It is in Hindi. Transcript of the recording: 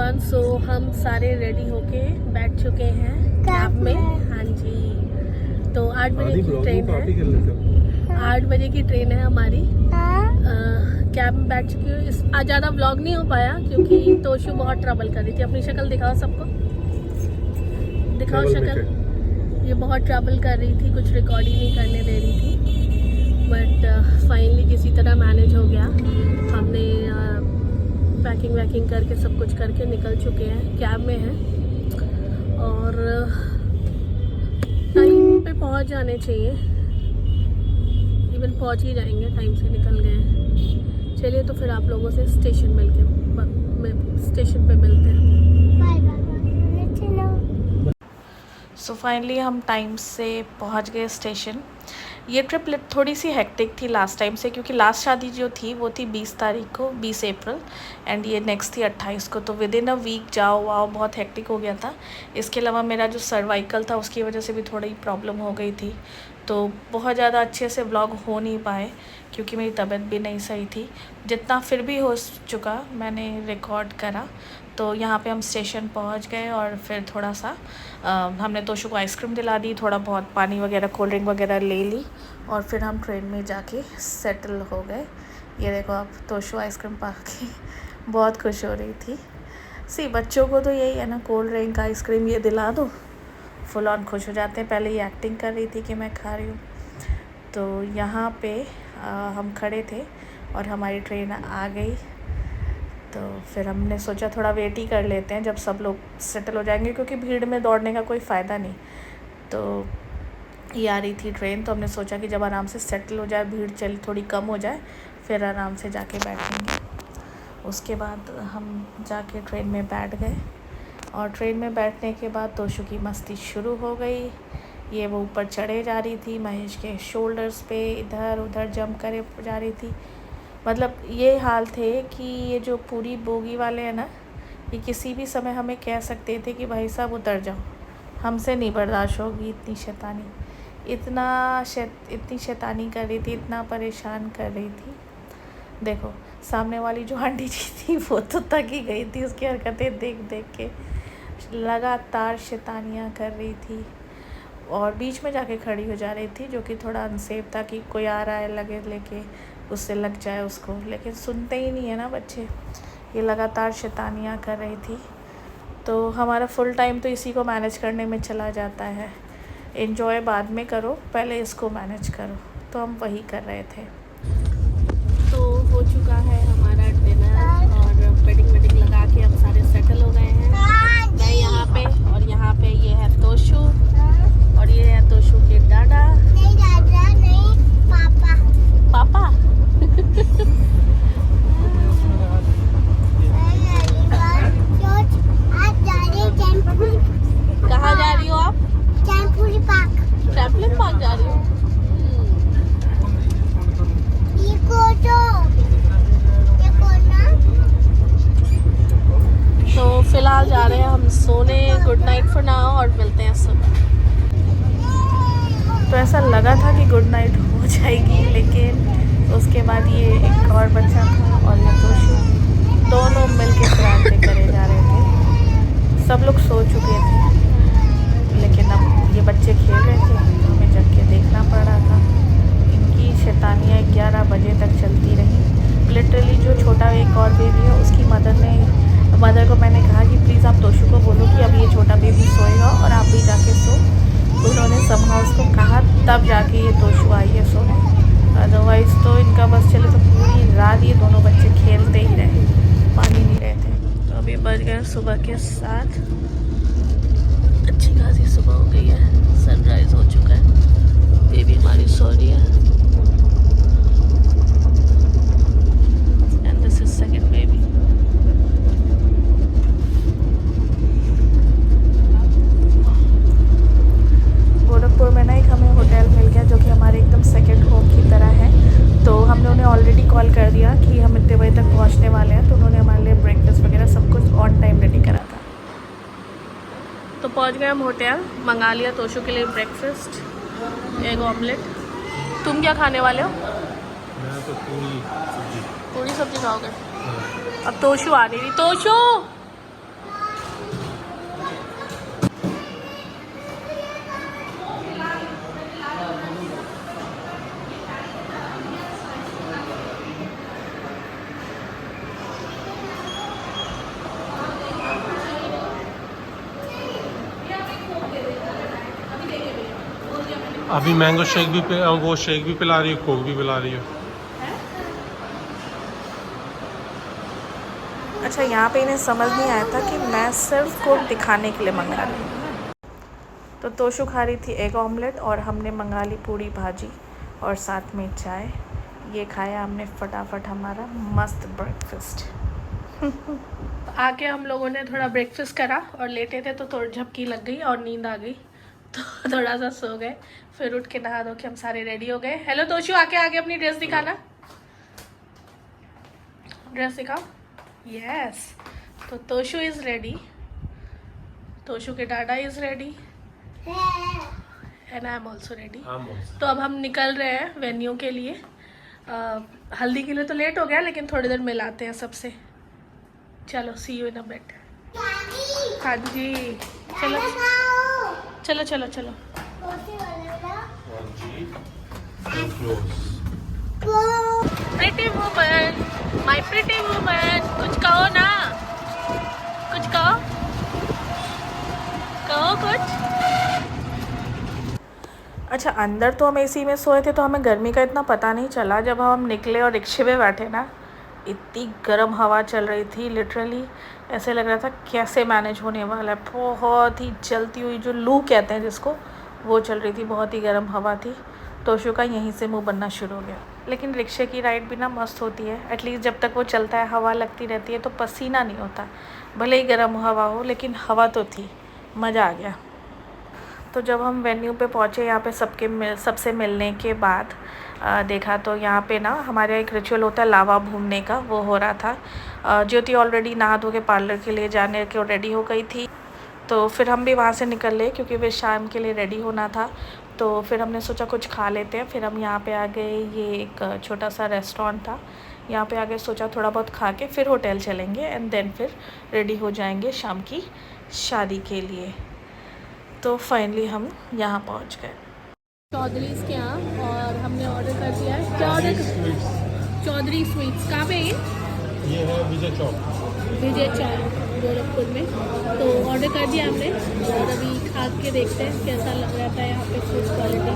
एवरीवन। सो हम सारे रेडी होके बैठ चुके हैं कैब में। हाँ जी, तो 8 बजे की ट्रेन है। 8 बजे की ट्रेन है हमारी। कैब में बैठ चुकी हूँ। आज ज़्यादा व्लॉग नहीं हो पाया क्योंकि तोशु बहुत ट्रबल कर रही थी। अपनी शक्ल दिखाओ सबको, दिखाओ शक्ल। ये बहुत ट्रबल कर रही थी, कुछ रिकॉर्ड ही नहीं करने दे रही थी। बट फाइनली किसी तरह मैनेज हो गया। हमने पैकिंग वैकिंग करके सब कुछ करके निकल चुके हैं, कैब में हैं और टाइम पे पहुंच जाने चाहिए। इवन पहुंच ही जाएंगे, टाइम से निकल गए हैं। चलिए तो फिर आप लोगों से स्टेशन पे मिलते हैं। सो फाइनली हम टाइम से पहुंच गए स्टेशन। ये ट्रिप थोड़ी सी हेक्टिक थी लास्ट टाइम से, क्योंकि लास्ट शादी जो थी वो थी 20 तारीख को, 20 अप्रैल, एंड ये नेक्स्ट थी 28 को। तो विद इन अ वीक जाओ वाओ, बहुत हेक्टिक हो गया था। इसके अलावा मेरा जो सर्वाइकल था उसकी वजह से भी थोड़ी प्रॉब्लम हो गई थी, तो बहुत ज़्यादा अच्छे से व्लॉग हो नहीं पाए क्योंकि मेरी तबीयत भी नहीं सही थी। जितना फिर भी हो चुका मैंने रिकॉर्ड करा। तो यहाँ पे हम स्टेशन पहुँच गए और फिर थोड़ा सा हमने तोशु को आइसक्रीम दिला दी, थोड़ा बहुत पानी वगैरह कोल्ड ड्रिंक वगैरह ले ली और फिर हम ट्रेन में जाके सेटल हो गए। ये देखो आप, तोशु आइसक्रीम पा के बहुत खुश हो रही थी। बच्चों को तो यही है ना, कोल्ड ड्रिंक आइसक्रीम ये दिला दो, फुल ऑन खुश हो जाते हैं। पहले ये एक्टिंग कर रही थी कि मैं खा रही हूँ। तो यहाँ पे हम खड़े थे और हमारी ट्रेन आ गई। तो फिर हमने सोचा थोड़ा वेट ही कर लेते हैं जब सब लोग सेटल हो जाएंगे, क्योंकि भीड़ में दौड़ने का कोई फ़ायदा नहीं। तो ये आ रही थी ट्रेन, तो हमने सोचा कि जब आराम से सेटल हो जाए, भीड़ चल थोड़ी कम हो जाए, फिर आराम से जाके बैठेंगे। उसके बाद हम जाके ट्रेन में बैठ गए और ट्रेन में बैठने के बाद तोशु की मस्ती शुरू हो गई। ये वो ऊपर चढ़े जा रही थी, महेश के शोल्डर्स पे इधर उधर जंप करे जा रही थी। मतलब ये हाल थे कि ये जो पूरी बोगी वाले हैं ना, ये किसी भी समय हमें कह सकते थे कि भाई साहब उतर जाओ, हमसे नहीं बर्दाश्त होगी इतनी शैतानी। इतनी शैतानी कर रही थी, इतना परेशान कर रही थी। देखो सामने वाली जो आंटी जी थी वो तो थक ही गई थी, उसकी हरकतें देख देख के लगातार शैतानियाँ कर रही थी और बीच में जाके खड़ी हो जा रही थी, जो कि थोड़ा अनसेफ था कि कोई आ रहा है लगे लेके उससे लग जाए उसको। लेकिन सुनते ही नहीं है ना बच्चे, ये लगातार शैतानियाँ कर रही थी। तो हमारा फुल टाइम तो इसी को मैनेज करने में चला जाता है। एंजॉय बाद में करो, पहले इसको मैनेज करो। तो हम वही कर रहे थे। तो हो चुका है हमारा डिनर और वेडिंग लगा के हम सारे सेटल हो गए हैं। मैं यहाँ पे और यहाँ पे ये है तोशु और ये है तोशु के दादा। नहीं दादा नहीं, पापा। पापा कहाँ जा रही हो आप? ट्रैम्पोलिन पार्क जा रही हो? तो फिलहाल जा रहे हैं हम सोने। गुड नाइट फॉर नाउ और मिलते हैं सुबह। तो ऐसा लगा था कि गुड नाइट हो जाएगी, लेकिन उसके बाद ये एक और बच्चा था और ये तोशु, दोनों मिलके शरारतें करे जा रहे थे। सब लोग सो चुके थे, लेकिन अब ये बच्चे खेल रहे थे तो हमें जग के देखना पड़ रहा था। इनकी शैतानियाँ 11 बजे तक चलती रहीं। लिटरली जो छोटा एक और बेबी है उसकी मदर को मैंने कहा कि प्लीज़ आप तोशु को बोलो कि अब ये छोटा बेबी सोएगा और आप भी जाके सो। उन्होंने समझा उसको कहा, तब जाके ये तोशु आई है सोने। अदरवाइज़ तो इनका बस चले तो पूरी रात ये दोनों बच्चे खेलते ही रहे, पानी नहीं रहे थे। तो अभी बज गए सुबह के 7। अच्छी खासी सुबह हो गई है, सनराइज़ हो चुका है। बेबी हमारी सो रही है and this is second baby. Gorakhpur में ना एक हमें होटल मिल गया जो कि हमारे एकदम सेकंड होम की तरह है। तो हमने उन्हें ऑलरेडी कॉल कर दिया कि हम इतने बजे तक पहुंचने वाले हैं, तो उन्होंने हमारे लिए ब्रेकफास्ट वगैरह सब कुछ ऑन टाइम रेडी करा था। तो पहुंच गए हम होटल, मंगा लिया तोशु के लिए ब्रेकफास्ट, एग ऑमलेट। तुम क्या खाने वाले हो? मैं तो पूरी सब्जी खाओगे? अब तोशु आ रही थी। तोशु अभी मैंगो शेक भी वो शेक भी पिला रही हो, कोक भी पिला रही हो। अच्छा, यहाँ पे इन्हें समझ नहीं आया था कि मैं सिर्फ कोक दिखाने के लिए मंगा रही हूँ। तो तोशु खा रही थी एग ऑमलेट और हमने मंगा ली पूड़ी भाजी और साथ में चाय। ये खाया हमने फटाफट हमारा मस्त ब्रेकफास्ट। आके हम लोगों ने थोड़ा ब्रेकफास्ट करा और लेटे थे तो थोड़ी झपकी लग गई और नींद आ गई तो थोड़ा सा सो गए। फिर उठ के नहा धो के हम सारे रेडी हो गए। हेलो तोशु, आके आगे अपनी ड्रेस दिखाना। ड्रेस दिखाओ। यस, तो तोशु इज़ रेडी, तोशु के dada is ready and I am also ready. तो अब हम निकल रहे हैं वेन्यू के लिए। हल्दी के लिए तो लेट हो गया लेकिन थोड़ी देर मिलाते हैं सबसे। चलो, सी यू इन अ बिट। हाँ जी, चलो चलो चलो चलो। Pretty woman, my pretty woman, कुछ कहो ना, कुछ कहो, कहो कुछ। अच्छा, अंदर तो हम एसी में सोए थे तो हमें गर्मी का इतना पता नहीं चला। जब हम निकले और रिक्शे पे बैठे ना, इतनी गर्म हवा चल रही थी, लिटरली ऐसे लग रहा था कैसे मैनेज होने वाला है। बहुत ही जलती हुई, जो लू कहते हैं जिसको, वो चल रही थी। बहुत ही गर्म हवा थी। तोशु का यहीं से मुंह बनना शुरू हो गया। लेकिन रिक्शे की राइड भी ना मस्त होती है। एटलीस्ट जब तक वो चलता है, हवा लगती रहती है तो पसीना नहीं होता। भले ही गर्म हवा हो लेकिन हवा तो थी, मज़ा आ गया। तो जब हम वेन्यू पे पहुँचे, यहाँ पे सबसे मिलने के बाद देखा तो यहाँ पे ना हमारे एक रिचुअल होता है लावा भूनने का, वो हो रहा था। ज्योति ऑलरेडी नहा धो के पार्लर के लिए जाने के रेडी हो गई थी। तो फिर हम भी वहाँ से निकल ले क्योंकि वे शाम के लिए रेडी होना था। तो फिर हमने सोचा कुछ खा लेते हैं। फिर हम यहाँ पे आ गए। ये एक छोटा सा रेस्टोरेंट था, यहाँ पे आके सोचा थोड़ा बहुत खा के फिर होटल चलेंगे एंड देन फिर रेडी हो जाएंगे शाम की शादी के लिए। तो फाइनली हम यहाँ पहुँच गए चौधरीज़ के यहाँ और हमने ऑर्डर कर दिया है। क्या ऑर्डर? चौधरी स्वीट्स। कहाँ पे ये है विजय चौक, विजय चौक गोरखपुर में। तो ऑर्डर कर दिया हमने और अभी खा के देखते हैं कैसा लग रहा था यहाँ पे फूड क्वालिटी।